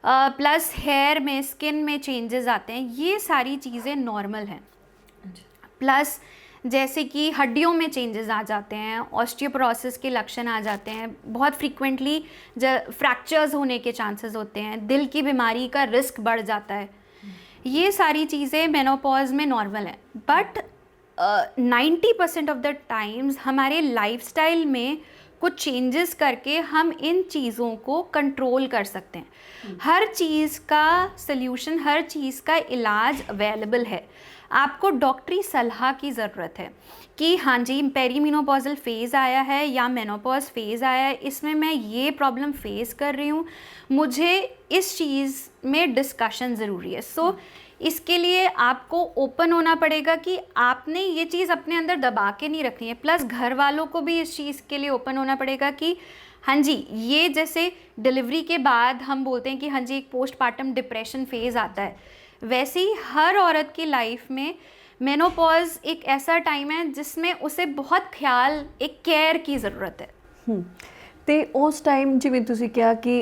प्लस हेयर में, स्किन में चेंजेस आते हैं। ये सारी चीज़ें नॉर्मल हैं। प्लस जैसे कि हड्डियों में चेंजेस आ जाते हैं, ऑस्टियोपोरोसिस के लक्षण आ जाते हैं, बहुत फ्रीक्वेंटली फ्रैक्चर्स होने के चांसेस होते हैं, दिल की बीमारी का रिस्क बढ़ जाता है। ये सारी चीज़ें मेनोपॉज में नॉर्मल हैं। बट 90% ऑफ द टाइम्स हमारे लाइफस्टाइल में कुछ चेंजेस करके हम इन चीज़ों को कंट्रोल कर सकते हैं। हर चीज़ का सल्यूशन, हर चीज़ का इलाज अवेलेबल है। आपको डॉक्टरी सलाह की ज़रूरत है कि हाँ जी, पेरीमेनोपॉजल फेज़ आया है या मेनोपॉज फेज़ आया है, इसमें मैं ये प्रॉब्लम फेस कर रही हूँ, मुझे इस चीज़ में डिस्कशन ज़रूरी है। सो इसके लिए आपको ओपन होना पड़ेगा कि आपने ये चीज़ अपने अंदर दबा के नहीं रखनी है। प्लस घर वालों को भी इस चीज़ के लिए ओपन होना पड़ेगा कि हाँ जी, ये जैसे डिलीवरी के बाद हम बोलते हैं कि हाँ जी एक पोस्टपार्टम डिप्रेशन फेज़ आता है, वैसे ही हर औरत की लाइफ में मेनोपॉज एक ऐसा टाइम है जिसमें उसे बहुत ख्याल, एक केयर की ज़रूरत है। ਤੇ ਉਸ ਟਾਈਮ ਜਿਵੇਂ ਤੁਸੀਂ ਕਿਹਾ ਕਿ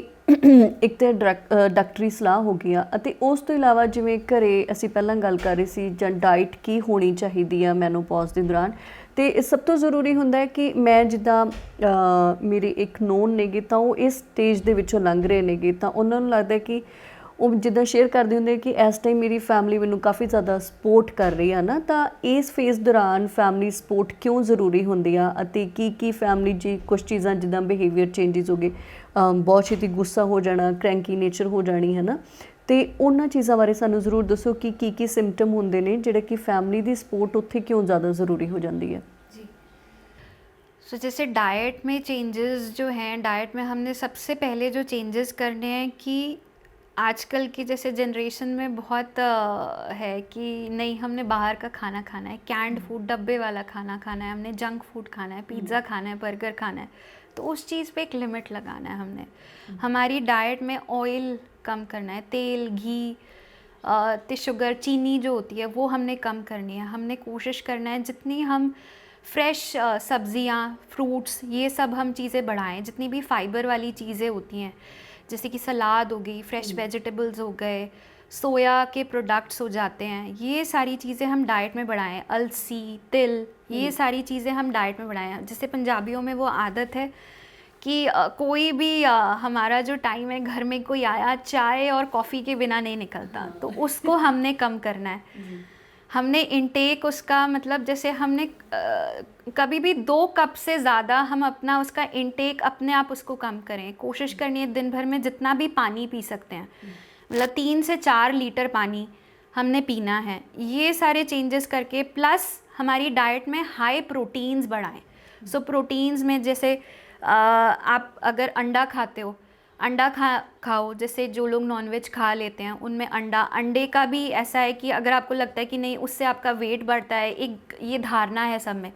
ਇੱਕ ਤਾਂ ਡਾਕਟਰੀ ਸਲਾਹ ਹੋ ਗਈ ਆ, ਅਤੇ ਉਸ ਤੋਂ ਇਲਾਵਾ ਜਿਵੇਂ ਘਰੇ ਅਸੀਂ ਪਹਿਲਾਂ ਗੱਲ ਕਰ ਰਹੇ ਸੀ ਜਾਂ ਡਾਈਟ ਕੀ ਹੋਣੀ ਚਾਹੀਦੀ ਆ ਮੈਨੋਪੌਜ਼ ਦੇ ਦੌਰਾਨ, ਅਤੇ ਸਭ ਤੋਂ ਜ਼ਰੂਰੀ ਹੁੰਦਾ ਹੈ ਕਿ ਮੈਂ ਜਿੱਦਾਂ ਮੇਰੇ ਇੱਕ ਨੋਨ ਨੇਗੇ ਤਾਂ ਉਹ ਇਸ ਸਟੇਜ ਦੇ ਵਿੱਚੋਂ ਲੰਘ ਰਹੇ ਨੇਗੇ, ਤਾਂ ਉਹਨਾਂ ਨੂੰ ਲੱਗਦਾ ਕਿ ਉਹ ਜਿੱਦਾਂ ਸ਼ੇਅਰ ਕਰਦੇ ਹੁੰਦੇ ਕਿ ਇਸ ਟਾਈਮ ਮੇਰੀ ਫੈਮਿਲੀ ਮੈਨੂੰ ਕਾਫੀ ਜ਼ਿਆਦਾ ਸਪੋਰਟ ਕਰ ਰਹੀ ਆ ਨਾ, ਤਾਂ ਇਸ ਫੇਜ਼ ਦੌਰਾਨ ਫੈਮਿਲੀ ਸਪੋਰਟ ਕਿਉਂ ਜ਼ਰੂਰੀ ਹੁੰਦੀ ਆ, ਅਤੇ ਕੀ ਫੈਮਿਲੀ ਜੀ ਕੁਛ ਚੀਜ਼ਾਂ ਜਿੱਦਾਂ ਬਿਹੇਵੀਅਰ ਚੇਂਜਸ ਹੋ ਗਏ, ਬਹੁਤ ਛੇਤੀ ਗੁੱਸਾ ਹੋ ਜਾਣਾ, ਕ੍ਰੈਂਕੀ ਨੇਚਰ ਹੋ ਜਾਣੀ ਹੈ ਨਾ, ਅਤੇ ਉਹਨਾਂ ਚੀਜ਼ਾਂ ਬਾਰੇ ਸਾਨੂੰ ਜ਼ਰੂਰ ਦੱਸੋ ਕਿ ਕੀ ਸਿੰਪਟਮ ਹੁੰਦੇ ਨੇ ਜਿਹੜੇ ਕਿ ਫੈਮਿਲੀ ਦੀ ਸਪੋर्ट ਉੱਥੇ क्यों ज़्यादा ज़रूरी हो जाती है। सो जैसे डाइट में चेंजेस जो हैं, डाइट में हमने सबसे पहले जो चेंजेस करने हैं कि आजकल की जैसे जनरेशन में बहुत है कि नहीं, हमने बाहर का खाना खाना है, कैंड फूड, डब्बे वाला खाना खाना है, हमने जंक फूड खाना है, पिज़्ज़ा खाना है, बर्गर खाना है, तो उस चीज़ पे एक लिमिट लगाना है हमने। हमारी डाइट में ऑयल कम करना है, तेल, घी, तो शुगर, चीनी जो होती है वो हमने कम करनी है। हमने कोशिश करना है जितनी हम फ्रेश सब्ज़ियाँ, फ्रूट्स, ये सब हम चीज़ें बढ़ाएं, जितनी भी फाइबर वाली चीज़ें होती हैं, जैसे कि सलाद हो गई, फ्रेश वेजिटेबल्स हो गए, सोया के प्रोडक्ट्स हो जाते हैं, ये सारी चीज़ें हम डाइट में बढ़ाएं। अलसी, तिल, ये सारी चीज़ें हम डाइट में बढ़ाएं। जैसे पंजाबियों में वो आदत है कि कोई भी हमारा जो टाइम है, घर में कोई आया चाय और कॉफ़ी के बिना नहीं निकलता, तो उसको हमने कम करना है। हमने इनटेक उसका मतलब जैसे हमने कभी भी 2 कप से ज़्यादा हम अपना उसका इनटेक अपने आप उसको कम करें। कोशिश करनी है दिन भर में जितना भी पानी पी सकते हैं, मतलब 3 से 4 लीटर पानी हमने पीना है। ये सारे चेंजेस करके प्लस हमारी डाइट में हाई प्रोटीन्स बढ़ाएं। सो प्रोटीन्स में जैसे आप अगर अंडा खाते हो, अंडा खाओ। जैसे जो लोग नॉनवेज खा लेते हैं उनमें अंडे का भी ऐसा है कि अगर आपको लगता है कि नहीं उससे आपका वेट बढ़ता है, एक ये धारणा है सब में,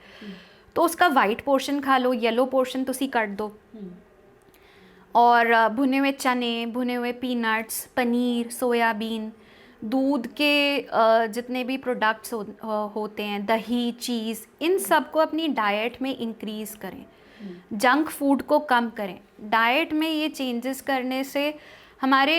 तो उसका वाइट पोर्शन खा लो, येलो पोर्शन तुसी कट दो। और भुने हुए चने, भुने हुए पीनट्स, पनीर, सोयाबीन, दूध के जितने भी प्रोडक्ट्स होते हैं, दही, चीज़, इन सब को अपनी डाइट में इंक्रीज़ करें। जंक फूड को कम करें। डाइट में ये चेंजेस करने से हमारे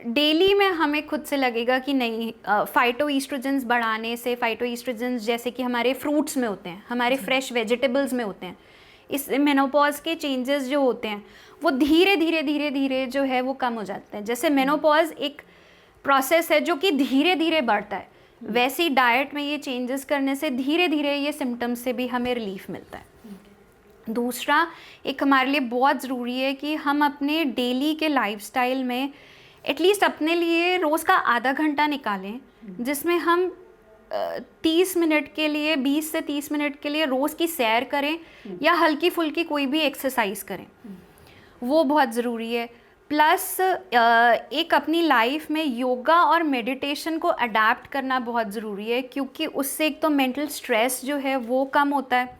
डेली में हमें खुद से लगेगा कि नहीं, फाइटो ईस्ट्रोजन्स बढ़ाने से, फाइटो ईस्ट्रोजन्स जैसे कि हमारे फ्रूट्स में होते हैं, हमारे फ्रेश वेजिटेबल्स में होते हैं, इस मेनोपॉज के चेंजेस जो होते हैं वो धीरे धीरे जो है वो कम हो जाते हैं। जैसे मेनोपॉज एक प्रोसेस है जो कि धीरे धीरे बढ़ता है, वैसी डाइट में ये चेंजेस करने से धीरे धीरे ये सिम्टम्स से भी हमें रिलीफ मिलता है। दूसरा एक हमारे लिए बहुत ज़रूरी है कि हम अपने डेली के लाइफस्टाइल में एटलीस्ट अपने लिए रोज़ का आधा घंटा निकालें, जिसमें हम 30 मिनट के लिए, 20 से 30 मिनट के लिए रोज़ की सैर करें या हल्की फुल्की कोई भी एक्सरसाइज करें, वो बहुत ज़रूरी है। प्लस एक अपनी लाइफ में योगा और मेडिटेशन को अडेप्ट करना बहुत ज़रूरी है, क्योंकि उससे एक तो मेंटल स्ट्रेस जो है वो कम होता है,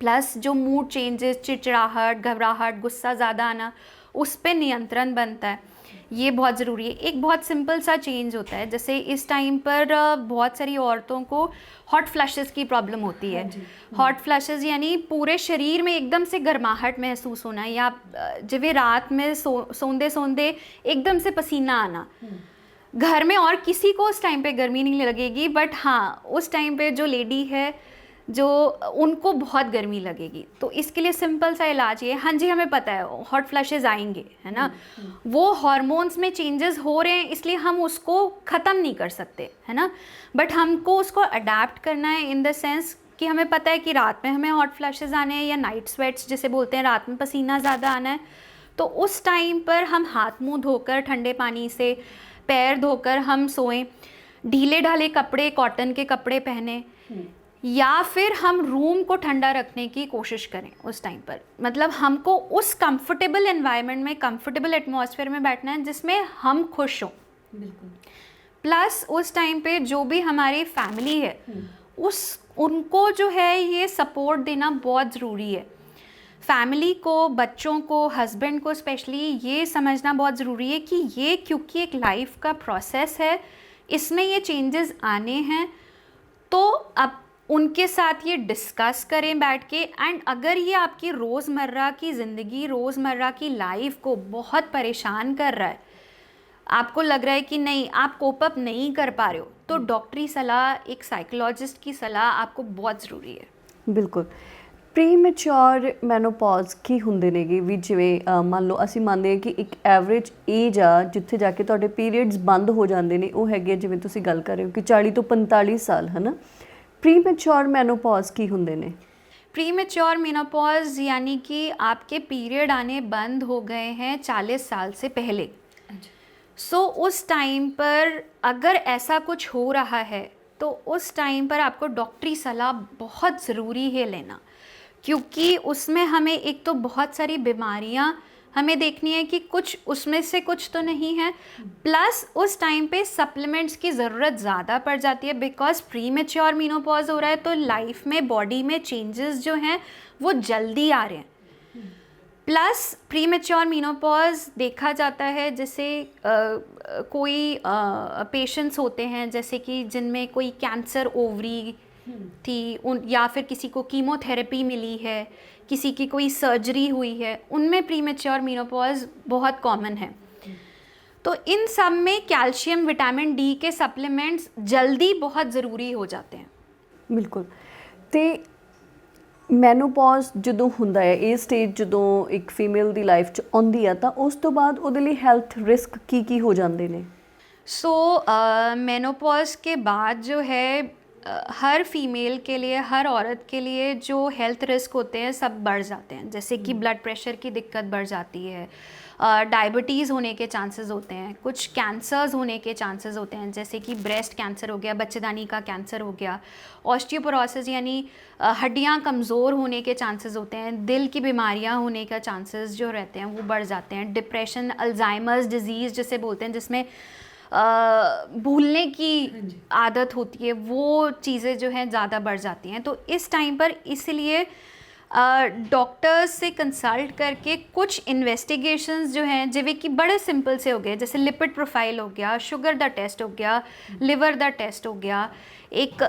प्लस जो मूड चेंजेस, चिड़चिड़ाहट, घबराहट, गुस्सा ज़्यादा आना, उस पे नियंत्रण बनता है। ये बहुत ज़रूरी है। एक बहुत सिंपल सा चेंज होता है, जैसे इस टाइम पर बहुत सारी औरतों को हॉट फ्लैशेस की प्रॉब्लम होती है। हॉट फ्लैशेस यानी पूरे शरीर में एकदम से गर्माहट महसूस होना, या जब रात में सोंदे सोंदे एकदम से पसीना आना। घर में और किसी को उस टाइम पे गर्मी नहीं लगेगी, बट हाँ उस टाइम पे जो लेडी है जो उनको बहुत गर्मी लगेगी। तो इसके लिए सिंपल सा इलाज ये, हाँ जी हमें पता है हॉट फ्लैशेस आएंगे, है ना, वो हार्मोन्स में चेंजेस हो रहे हैं, इसलिए हम उसको ख़त्म नहीं कर सकते, है ना, बट हमको उसको अडेप्ट करना है इन द सेंस कि हमें पता है कि रात में हमें हॉट फ्लैशेस आने हैं या नाइट स्वेट्स जिसे बोलते हैं, रात में पसीना ज़्यादा आना है, तो उस टाइम पर हम हाथ मुँह धोकर ठंडे पानी से, पैर धोकर हम सोएं, ढीले ढाले कपड़े, कॉटन के कपड़े पहने, या फिर हम रूम को ठंडा रखने की कोशिश करें उस टाइम पर। मतलब हमको उस कंफर्टेबल एनवायरनमेंट में, कंफर्टेबल एटमॉस्फेयर में बैठना है जिसमें हम खुश हों। प्लस उस टाइम पे जो भी हमारी फैमिली है उनको जो है ये सपोर्ट देना बहुत ज़रूरी है। फैमिली को, बच्चों को, हस्बैंड को स्पेशली ये समझना बहुत ज़रूरी है कि ये क्योंकि एक लाइफ का प्रोसेस है, इसमें ये चेंजेस आने हैं, तो अब उनके साथ ये डिस्कस करें बैठ के। एंड अगर ये आपकी रोज़मर्रा की ज़िंदगी, रोज़मर्रा की लाइफ को बहुत परेशान कर रहा है, आपको लग रहा है कि नहीं आप कोप अप नहीं कर पा रहे हो, तो डॉक्टरी सलाह, एक साइकोलॉजिस्ट की सलाह आपको बहुत ज़रूरी है। बिल्कुल। प्रीमैच्योर ਮੈਨੋਪੌਜ਼ ਕੀ ਹੁੰਦੇ ਨੇਗੇ ਵੀ, ਜਿਵੇਂ ਮੰਨ ਲਓ ਅਸੀਂ ਮੰਨਦੇ ਹਾਂ ਕਿ ਇੱਕ ਐਵਰੇਜ ਏਜ ਆ ਜਿੱਥੇ ਜਾ ਕੇ ਤੁਹਾਡੇ ਪੀਰੀਅਡਸ ਬੰਦ ਹੋ ਜਾਂਦੇ ਨੇ, ਉਹ ਹੈਗੇ ਜਿਵੇਂ ਤੁਸੀਂ ਗੱਲ ਕਰ ਰਹੇ ਹੋ ਕਿ 40 ਤੋਂ 45 ਸਾਲ, ਹੈ ਨਾ। प्रीमैच्योर मेनोपॉज की होंदे ने? प्रीमैच्योर मेनोपॉज यानी कि आपके पीरियड आने बंद हो गए हैं 40 साल से पहले। सो उस टाइम पर अगर ऐसा कुछ हो रहा है तो उस टाइम पर आपको डॉक्टरी सलाह बहुत ज़रूरी है लेना, क्योंकि उसमें हमें एक तो बहुत सारी बीमारियां हमें देखनी है कि कुछ उसमें से कुछ तो नहीं है, प्लस उस टाइम पे सप्लीमेंट्स की ज़रूरत ज़्यादा पड़ जाती है, बिकॉज प्रीमैच्योर मेनोपॉज हो रहा है तो लाइफ में, बॉडी में चेंजेस जो हैं वो जल्दी आ रहे हैं। प्लस प्रीमैच्योर मेनोपॉज देखा जाता है जैसे कोई पेशेंट्स होते हैं जैसे कि जिनमें कोई कैंसर ओवरी थी या फिर किसी को कीमोथेरेपी मिली है, किसी की कोई सर्जरी हुई है, उनमें प्रीमैच्योर मेनोपॉज बहुत कॉमन है। तो इन सब में कैल्शियम, विटामिन डी के सप्लीमेंट्स जल्दी बहुत ज़रूरी हो जाते हैं। बिल्कुल। तो ਮੈਨੋਪੌਜ਼ ਜਦੋਂ ਹੁੰਦਾ ਹੈ, ਇਹ ਸਟੇਜ ਜਦੋਂ ਇੱਕ ਫੀਮੇਲ ਦੀ ਲਾਈਫ 'ਚ ਆਉਂਦੀ ਆ, ਤਾਂ ਉਸ ਤੋਂ ਬਾਅਦ ਉਹਦੇ ਲਈ ਹੈਲਥ ਰਿਸਕ ਕੀ ਹੋ ਜਾਂਦੇ ਨੇ? सो मेनोपॉज के बाद जो है हर फीमेल के लिए, हर औरत के लिए जो हेल्थ रिस्क होते हैं सब बढ़ जाते हैं। जैसे कि ब्लड प्रेशर की दिक्कत बढ़ जाती है, डायबिटीज़ होने के चांसेस होते हैं, कुछ कैंसर्स होने के चांसेस होते हैं, जैसे कि ब्रेस्ट कैंसर हो गया, बच्चेदानी का कैंसर हो गया, ऑस्टियोपोरोसिस यानी हड्डियां कमज़ोर होने के चांसेस होते हैं, दिल की बीमारियां होने का चांसेस जो रहते हैं वो बढ़ जाते हैं, डिप्रेशन, अल्जाइमर्स डिजीज़ जिसे बोलते हैं, जिसमें भूलने की आदत होती है, वो चीज़ें जो हैं ज़्यादा बढ़ जाती हैं। तो इस टाइम पर इसलिए डॉक्टर्स से कंसल्ट करके कुछ इन्वेस्टिगेशंस जो हैं जिਵੇਂ कि बड़े सिंपल से हो गए, जैसे लिपिड प्रोफाइल हो गया, शुगर दा टेस्ट हो गया, लिवर दा टेस्ट हो गया, एक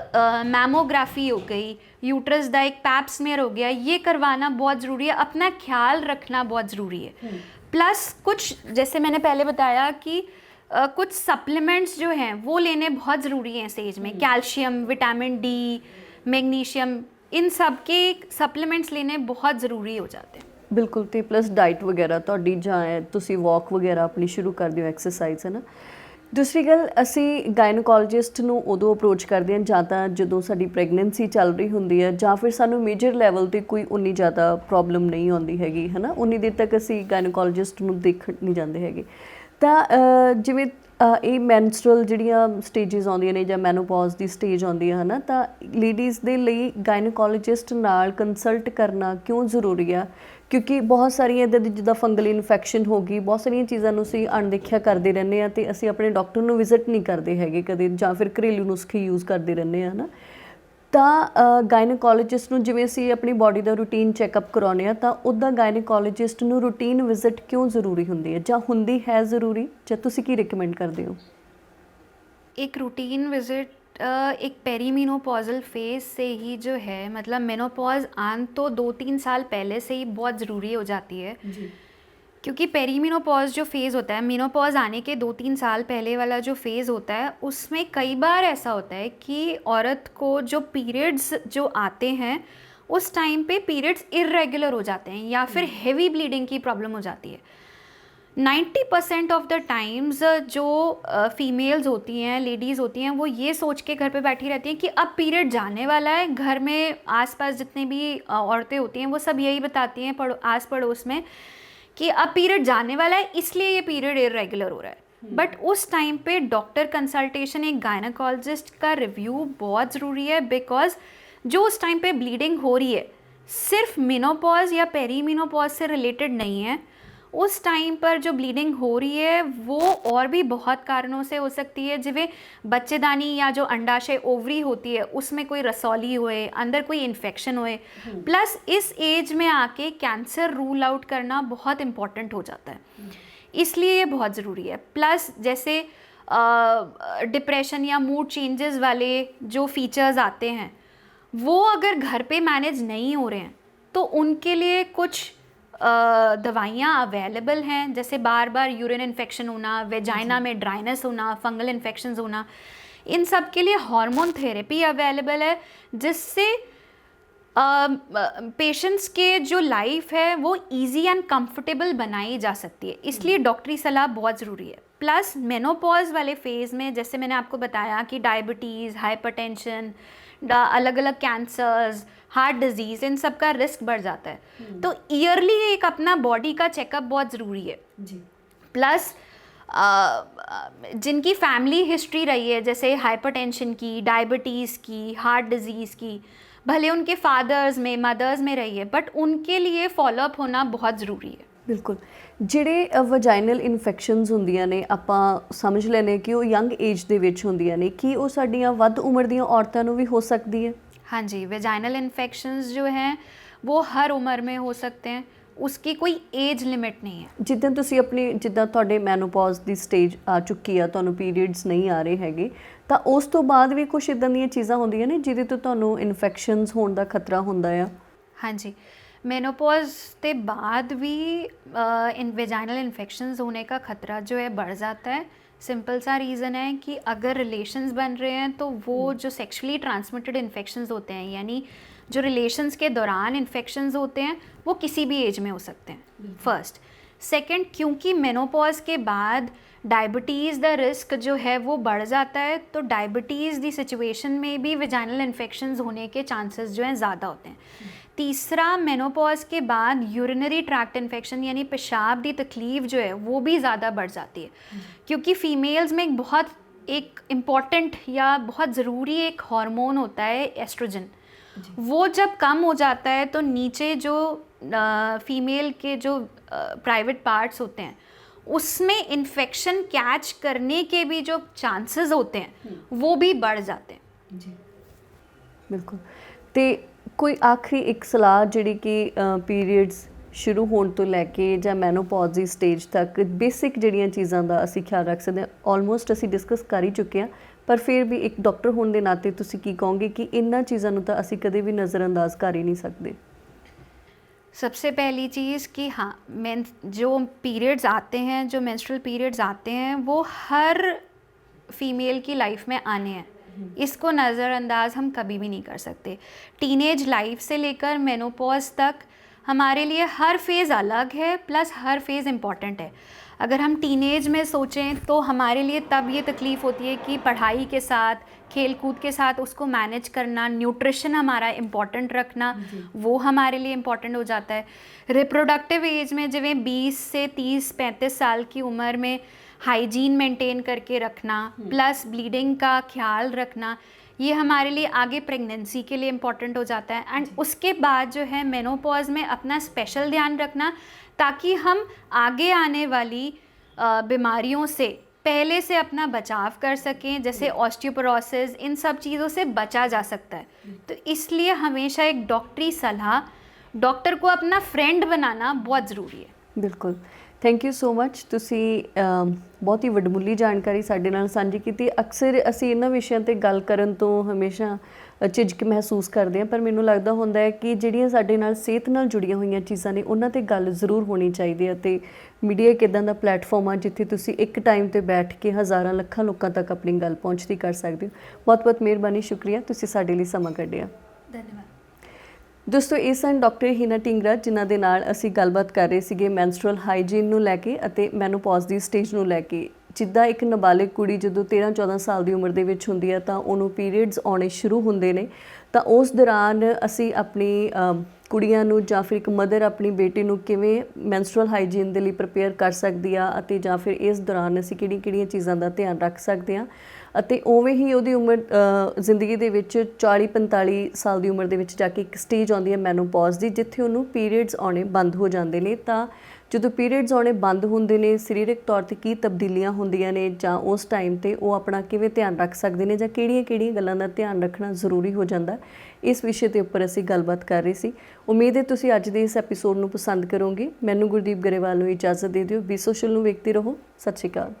मैमोग्राफी हो गई, यूट्रस दा एक पैप स्मेयर हो गया, ये करवाना बहुत ज़रूरी है। अपना ख्याल रखना बहुत ज़रूरी है। प्लस कुछ जैसे मैंने पहले बताया कि कुछ सप्लीमेंट्स जो हैं वो लेने बहुत ज़रूरी हैं इस एज में। कैल्शियम, विटामिन डी, मैग्नीशियम, इन सब के सप्लीमेंट्स लेने बहुत ज़रूरी हो जाते हैं। ਬਿਲਕੁਲ। ਤੇ ਪਲੱਸ ਡਾਈਟ ਵਗੈਰਾ ਤੁਹਾਡੀ, ਜਾਂ ਤੁਸੀਂ ਵਾਕ ਵਗੈਰਾ ਆਪਣੀ ਸ਼ੁਰੂ ਕਰ ਦਿਓ, ਐਕਸਰਸਾਈਜ਼, ਹੈ ਨਾ। ਦੂਸਰੀ ਗੱਲ, ਅਸੀਂ ਗਾਇਨੋਕੋਲੋਜਿਸਟ ਨੂੰ ਉਦੋਂ ਅਪਰੋਚ ਕਰਦੇ ਹਾਂ ਜਾਂ ਤਾਂ ਜਦੋਂ ਸਾਡੀ ਪ੍ਰੈਗਨੈਂਸੀ ਚੱਲ ਰਹੀ ਹੁੰਦੀ ਹੈ, ਜਾਂ ਫਿਰ ਸਾਨੂੰ ਮੇਜਰ ਲੈਵਲ 'ਤੇ ਕੋਈ ਉਨੀ ਜ਼ਿਆਦਾ ਪ੍ਰੋਬਲਮ ਨਹੀਂ ਆਉਂਦੀ ਹੈਗੀ, ਹੈ ਨਾ। ਉਨੀ ਦੇਰ ਤੱਕ ਅਸੀਂ ਗਾਇਨੋਕੋਲੋਜਿਸਟ ਨੂੰ ਦੇਖਣ ਨਹੀਂ ਜਾਂਦੇ ਹੈਗੇ। ਤਾਂ ਜਿਵੇਂ ਇਹ ਮੈਨਸਟਰਲ ਜਿਹੜੀਆਂ ਸਟੇਜਸ ਆਉਂਦੀਆਂ ਨੇ ਜਾਂ ਮੈਨੋਪੌਜ਼ ਦੀ ਸਟੇਜ ਆਉਂਦੀ ਹੈ ਨਾ, ਤਾਂ ਲੇਡੀਜ਼ ਦੇ ਲਈ ਗਾਇਨੋਕੋਲੋਜਿਸਟ ਨਾਲ ਕੰਸਲਟ ਕਰਨਾ ਕਿਉਂ ਜ਼ਰੂਰੀ ਆ? ਕਿਉਂਕਿ ਬਹੁਤ ਸਾਰੀਆਂ ਇੱਦਾਂ ਦੀ, ਜਿੱਦਾਂ ਫੰਗਲ ਇਨਫੈਕਸ਼ਨ ਹੋ ਗਈ, ਬਹੁਤ ਸਾਰੀਆਂ ਚੀਜ਼ਾਂ ਨੂੰ ਅਸੀਂ ਅਣਦੇਖਿਆ ਕਰਦੇ ਰਹਿੰਦੇ ਹਾਂ ਅਤੇ ਅਸੀਂ ਆਪਣੇ ਡਾਕਟਰ ਨੂੰ ਵਿਜ਼ਿਟ ਨਹੀਂ ਕਰਦੇ ਹੈਗੇ ਕਦੇ, ਜਾਂ ਫਿਰ ਘਰੇਲੂ ਨੁਸਖੇ ਯੂਜ਼ ਕਰਦੇ ਰਹਿੰਦੇ ਹਾਂ ਨਾ। ਤਾਂ ਗਾਇਨੋਕੋਲੋਜਿਸਟ ਨੂੰ, ਜਿਵੇਂ ਅਸੀਂ ਆਪਣੀ ਬਾਡੀ ਦਾ ਰੂਟੀਨ ਚੈੱਕਅਪ ਕਰਾਉਂਦੇ ਹਾਂ, ਤਾਂ ਉੱਦਾਂ ਗਾਇਨੋਕੋਲੋਜਿਸਟ ਨੂੰ ਰੂਟੀਨ ਵਿਜ਼ਿਟ ਕਿਉਂ ਜ਼ਰੂਰੀ ਹੁੰਦੀ ਹੈ, ਜਾਂ ਹੁੰਦੀ ਹੈ ਜ਼ਰੂਰੀ, ਜਾਂ ਤੁਸੀਂ ਕੀ ਰਿਕਮੈਂਡ ਕਰਦੇ ਹੋ? एक रूटीन विज़िट एक पेरीमेनोपॉज़ल फेज़ से ही जो है, मतलब मेनोपॉज़ आन तो 2-3 साल पहले से ही बहुत ज़रूरी हो जाती है जी। क्योंकि पेरीमेनोपॉज़ जो फेज़ होता है, मेनोपॉज़ आने के 2-3 साल पहले वाला जो फेज़ होता है, उसमें कई बार ऐसा होता है कि औरत को जो पीरियड्स जो आते हैं उस टाइम पे पीरियड्स इर्रेगुलर हो जाते हैं या फिर हेवी ब्लीडिंग की प्रॉब्लम हो जाती है। 90% ऑफ द टाइम्स जो फीमेल्स होती हैं, लेडीज़ होती हैं, वो ये सोच के घर पे बैठी रहती हैं कि अब पीरियड जाने वाला है। घर में आसपास जितने भी औरतें होती हैं वो सब यही बताती हैं आस पड़ोस में कि अब पीरियड जाने वाला है, इसलिए ये पीरियड इरेगुलर हो रहा है। बट उस टाइम पे डॉक्टर कंसल्टेशन, एक गायनोकोलॉजिस्ट का रिव्यू बहुत ज़रूरी है, बिकॉज जो उस टाइम पे ब्लीडिंग हो रही है सिर्फ मेनोपॉज या पेरीमेनोपॉज से रिलेटेड नहीं है। उस टाइम पर जो ब्लीडिंग हो रही है वो और भी बहुत कारणों से हो सकती है, जिਵੇਂ बच्चेदानी या जो अंडाशय ओवरी होती है उसमें कोई रसौली होए, अंदर कोई इन्फेक्शन होए। प्लस इस एज में आके कैंसर रूल आउट करना बहुत इम्पॉर्टेंट हो जाता है, इसलिए ये बहुत ज़रूरी है। प्लस जैसे डिप्रेशन या मूड चेंजेस वाले जो फीचर्स आते हैं वो अगर घर पे मैनेज नहीं हो रहे हैं तो उनके लिए कुछ दवाइयाँ अवेलेबल हैं, जैसे बार बार यूरिन इन्फेक्शन होना, वेजाइना में ड्राइनेस होना, फंगल इन्फेक्शंस होना, इन सब के लिए हार्मोन थेरेपी अवेलेबल है, जिससे पेशेंट्स के जो लाइफ है वो इजी एंड कंफर्टेबल बनाई जा सकती है। इसलिए डॉक्टरी सलाह बहुत ज़रूरी है। प्लस मेनोपॉज वाले फेज़ में, जैसे मैंने आपको बताया कि डायबिटीज़, हाइपरटेंशन, अलग अलग कैंसर्स, हार्ट डिजीज़, इन सब का रिस्क बढ़ जाता है। तो ईयरली एक अपना बॉडी का चेकअप बहुत ज़रूरी है जी। प्लस जिनकी फैमिली हिस्ट्री रही है, जैसे हाइपरटेंशन की, डायबिटीज़ की, हार्ट डिजीज़ की, भले उनके फादर्स में, मदर्स में रही है, बट उनके लिए फॉलोअप होना बहुत ज़रूरी है। ਬਿਲਕੁਲ। ਜਿਹੜੇ ਵਜਾਈਨਲ ਇਨਫੈਕਸ਼ਨਸ ਹੁੰਦੀਆਂ ਨੇ, ਆਪਾਂ ਸਮਝ ਲੈਂਦੇ ਕਿ ਉਹ ਯੰਗ ਏਜ ਦੇ ਵਿੱਚ ਹੁੰਦੀਆਂ ਨੇ, ਕੀ ਉਹ ਸਾਡੀਆਂ ਵੱਧ ਉਮਰ ਦੀਆਂ ਔਰਤਾਂ ਨੂੰ ਵੀ ਹੋ ਸਕਦੀ ਹੈ? हाँ जी, वेजाइनल इन्फेक्शंस जो हैं वो हर उम्र में हो सकते हैं, उसकी कोई एज लिमिट नहीं है। ਜਿੱਦਾਂ ਤੁਸੀਂ ਆਪਣੀ, ਜਿੱਦਾਂ ਤੁਹਾਡੇ ਮੈਨੋਪੌਜ਼ ਦੀ ਸਟੇਜ ਆ ਚੁੱਕੀ ਆ, ਤੁਹਾਨੂੰ ਪੀਰੀਅਡਸ ਨਹੀਂ ਆ ਰਹੇ ਹੈਗੇ, ਤਾਂ ਉਸ ਤੋਂ ਬਾਅਦ ਵੀ ਕੁਝ ਇੱਦਾਂ ਦੀਆਂ ਚੀਜ਼ਾਂ ਹੁੰਦੀਆਂ ਨੇ ਜਿਹਦੇ ਤੋਂ ਤੁਹਾਨੂੰ ਇਨਫੈਕਸ਼ਨਸ ਹੋਣ ਦਾ ਖਤਰਾ ਹੁੰਦਾ ਆ? हाँ जी, मेनोपॉज के बाद भी वेजाइनल इन्फेक्शंस होने का ख़तरा जो है बढ़ जाता है, सिंपल सा रीज़न है कि अगर रिलेशंस बन रहे हैं तो वो जो सेक्सुअली ट्रांसमिटेड इन्फेक्शंस होते हैं, यानी जो रिलेशंस के दौरान इन्फेक्शंस होते हैं, वो किसी भी एज में हो सकते हैं, फर्स्ट। सेकंड, क्योंकि मेनोपॉज के बाद डायबिटीज़ द रिस्क जो है वो बढ़ जाता है, तो डायबिटीज़ दी सिचुएशन में भी वेजाइनल इन्फेक्शंस होने के चांसेस जो हैं ज़्यादा होते हैं। तीसरा, मेनोपॉज के बाद यूरिनरी ट्रैक्ट इन्फेक्शन यानी पेशाब दी तकलीफ़ जो है वो भी ज़्यादा बढ़ जाती है, क्योंकि फ़ीमेल्स में एक इम्पॉर्टेंट या बहुत ज़रूरी एक हार्मोन होता है एस्ट्रोजन। वो जब कम हो जाता है तो नीचे जो फीमेल के जो प्राइवेट पार्ट्स होते हैं उसमें इन्फेक्शन कैच करने के भी जो चांसेस होते हैं वो भी बढ़ जाते हैं। जी बिल्कुल। ਤੇ ਕੋਈ ਆਖਰੀ ਇੱਕ ਸਲਾਹ ਜਿਹੜੀ ਕਿ ਪੀਰੀਅਡਸ ਸ਼ੁਰੂ ਹੋਣ ਤੋਂ ਲੈ ਕੇ ਜਾਂ ਮੈਨੋਪੌਜ਼ ਦੀ ਸਟੇਜ ਤੱਕ ਬੇਸਿਕ ਜਿਹੜੀਆਂ ਚੀਜ਼ਾਂ ਦਾ ਅਸੀਂ ਖਿਆਲ ਰੱਖ ਸਕਦੇ ਹਾਂ, ਆਲਮੋਸਟ ਅਸੀਂ ਡਿਸਕਸ ਕਰ ਹੀ ਚੁੱਕੇ ਹਾਂ, ਪਰ ਫਿਰ ਵੀ ਇੱਕ ਡਾਕਟਰ ਹੋਣ ਦੇ ਨਾਤੇ ਤੁਸੀਂ ਕੀ ਕਹੋਗੇ ਕਿ ਇਹਨਾਂ ਚੀਜ਼ਾਂ ਨੂੰ ਤਾਂ ਅਸੀਂ ਕਦੇ ਵੀ ਨਜ਼ਰਅੰਦਾਜ਼ ਕਰ ਹੀ ਨਹੀਂ ਸਕਦੇ? सबसे पहली चीज़ कि हाँ, जो पीरियड्स आते हैं, जो मेंस्ट्रुअल पीरियड्स आते हैं, वो हर फीमेल की लाइफ में आने हैं, इसको नज़रअंदाज हम कभी भी नहीं कर सकते। टीनेज लाइफ से लेकर मेनोपॉज तक हमारे लिए हर फेज़ अलग है, प्लस हर फेज़ इम्पॉर्टेंट है। अगर हम टीनेज में सोचें तो हमारे लिए तब ये तकलीफ़ होती है कि पढ़ाई के साथ, खेल कूद के साथ उसको मैनेज करना, न्यूट्रिशन हमारा इम्पॉर्टेंट रखना, वो हमारे लिए इम्पॉर्टेंट हो जाता है। रिप्रोडक्टिव एज में जिवें 20 से 30-35 साल की उम्र में हाइजीन मेंटेन करके रखना, प्लस ब्लीडिंग का ख्याल रखना, ये हमारे लिए आगे प्रेगनेंसी के लिए इम्पॉर्टेंट हो जाता है। एंड उसके बाद जो है मेनोपॉज में अपना स्पेशल ध्यान रखना, ताकि हम आगे आने वाली बीमारियों से पहले से अपना बचाव कर सकें, जैसे ऑस्टियोपोरोसिस, इन सब चीज़ों से बचा जा सकता है। तो इसलिए हमेशा एक डॉक्टरी सलाह, डॉक्टर को अपना फ्रेंड बनाना बहुत ज़रूरी है। बिल्कुल, थैंक यू सो मच। ਤੁਸੀਂ ਬਹੁਤ ਹੀ ਵਡਮੁੱਲੀ ਜਾਣਕਾਰੀ ਸਾਡੇ ਨਾਲ ਸਾਂਝੀ ਕੀਤੀ। ਅਕਸਰ ਅਸੀਂ ਇਹਨਾਂ ਵਿਸ਼ਿਆਂ ਤੇ ਗੱਲ ਕਰਨ ਤੋਂ ਹਮੇਸ਼ਾ ਝਿਜਕ ਮਹਿਸੂਸ ਕਰਦੇ ਹਾਂ, ਪਰ ਮੈਨੂੰ ਲੱਗਦਾ ਹੁੰਦਾ ਹੈ ਕਿ ਜਿਹੜੀਆਂ ਸਾਡੇ ਨਾਲ ਸਿਹਤ ਨਾਲ ਜੁੜੀਆਂ ਹੋਈਆਂ ਚੀਜ਼ਾਂ ਨੇ ਉਹਨਾਂ ਤੇ ਗੱਲ ਜ਼ਰੂਰ ਹੋਣੀ ਚਾਹੀਦੀ ਹੈ। ਤੇ ਮੀਡੀਆ ਇੱਕ ਇੱਦਾਂ ਦਾ ਪਲੇਟਫਾਰਮ ਆ ਜਿੱਥੇ ਤੁਸੀਂ ਇੱਕ ਟਾਈਮ ਤੇ ਬੈਠ ਕੇ ਹਜ਼ਾਰਾਂ ਲੱਖਾਂ ਲੋਕਾਂ ਤੱਕ ਆਪਣੀ ਗੱਲ ਪਹੁੰਚਦੀ ਕਰ ਸਕਦੇ ਹੋ। ਬਹੁਤ ਬਹੁਤ ਮਿਹਰਬਾਨੀ, ਸ਼ੁਕਰੀਆ ਤੁਸੀਂ ਸਾਡੇ ਲਈ ਸਮਾਂ ਕੱਢਿਆ। धन्यवाद। ਦੋਸਤੋ, ਇਹ ਸਨ ਡਾਕਟਰ ਹੀਨਾ ਢਿੰਗਰਾ, ਜਿਨ੍ਹਾਂ ਦੇ ਨਾਲ ਅਸੀਂ ਗੱਲਬਾਤ ਕਰ ਰਹੇ ਸੀਗੇ ਮੈਂਸਟਰੁਅਲ ਹਾਈਜੀਨ ਨੂੰ ਲੈ ਕੇ ਅਤੇ ਮੈਨੋਪੌਜ਼ ਦੀ ਸਟੇਜ ਨੂੰ ਲੈ ਕੇ। ਜਿੱਦਾਂ ਇੱਕ ਨਾਬਾਲਿਗ ਕੁੜੀ ਜਦੋਂ 13-14 ਸਾਲ ਦੀ ਉਮਰ ਦੇ ਵਿੱਚ ਹੁੰਦੀ ਹੈ ਤਾਂ ਉਹਨੂੰ ਪੀਰੀਅਡਸ ਆਉਣੇ ਸ਼ੁਰੂ ਹੁੰਦੇ ਨੇ, ਤਾਂ ਉਸ ਦੌਰਾਨ ਅਸੀਂ ਆਪਣੀ ਕੁੜੀਆਂ ਨੂੰ ਜਾਂ ਫਿਰ ਇੱਕ ਮਦਰ ਆਪਣੀ ਬੇਟੀ ਨੂੰ ਕਿਵੇਂ ਮੈਂਸਟਰੁਅਲ ਹਾਈਜੀਨ ਦੇ ਲਈ ਪ੍ਰਿਪੇਅਰ ਕਰ ਸਕਦੀ ਆ, ਅਤੇ ਜਾਂ ਫਿਰ ਇਸ ਦੌਰਾਨ ਅਸੀਂ ਕਿਹੜੀਆਂ ਚੀਜ਼ਾਂ ਦਾ ਧਿਆਨ ਰੱਖ ਸਕਦੇ ਹਾਂ। ਅਤੇ ਉਵੇਂ ਹੀ ਉਹਦੀ ਉਮਰ ਜ਼ਿੰਦਗੀ ਦੇ ਵਿੱਚ 40-45 ਸਾਲ ਦੀ ਉਮਰ ਦੇ ਵਿੱਚ ਜਾ ਕੇ ਇੱਕ ਸਟੇਜ ਆਉਂਦੀ ਹੈ ਮੈਨੋਪੌਜ਼ ਦੀ, ਜਿੱਥੇ ਉਹਨੂੰ ਪੀਰੀਅਡਸ ਆਉਣੇ ਬੰਦ ਹੋ ਜਾਂਦੇ ਨੇ। ਤਾਂ ਜਦੋਂ ਪੀਰੀਅਡਸ ਆਉਣੇ ਬੰਦ ਹੁੰਦੇ ਨੇ, ਸਰੀਰਕ ਤੌਰ 'ਤੇ ਕੀ ਤਬਦੀਲੀਆਂ ਹੁੰਦੀਆਂ ਨੇ, ਜਾਂ ਉਸ ਟਾਈਮ 'ਤੇ ਉਹ ਆਪਣਾ ਕਿਵੇਂ ਧਿਆਨ ਰੱਖ ਸਕਦੇ ਨੇ, ਜਾਂ ਕਿਹੜੀਆਂ ਗੱਲਾਂ ਦਾ ਧਿਆਨ ਰੱਖਣਾ ਜ਼ਰੂਰੀ ਹੋ ਜਾਂਦਾ, ਇਸ ਵਿਸ਼ੇ ਦੇ ਉੱਪਰ ਅਸੀਂ ਗੱਲਬਾਤ ਕਰ ਰਹੇ ਸੀ। ਉਮੀਦ ਹੈ ਤੁਸੀਂ ਅੱਜ ਦੇ ਇਸ ਐਪੀਸੋਡ ਨੂੰ ਪਸੰਦ ਕਰੋਗੇ। ਮੈਨੂੰ ਗੁਰਦੀਪ ਗਰੇਵਾਲ ਨੂੰ ਇਜਾਜ਼ਤ ਦੇ ਦਿਓ। ਬੀ ਸੋਸ਼ਲ ਨੂੰ ਵੇਖਦੇ ਰਹੋ। ਸਤਿ ਸ਼੍ਰੀ ਅਕਾਲ।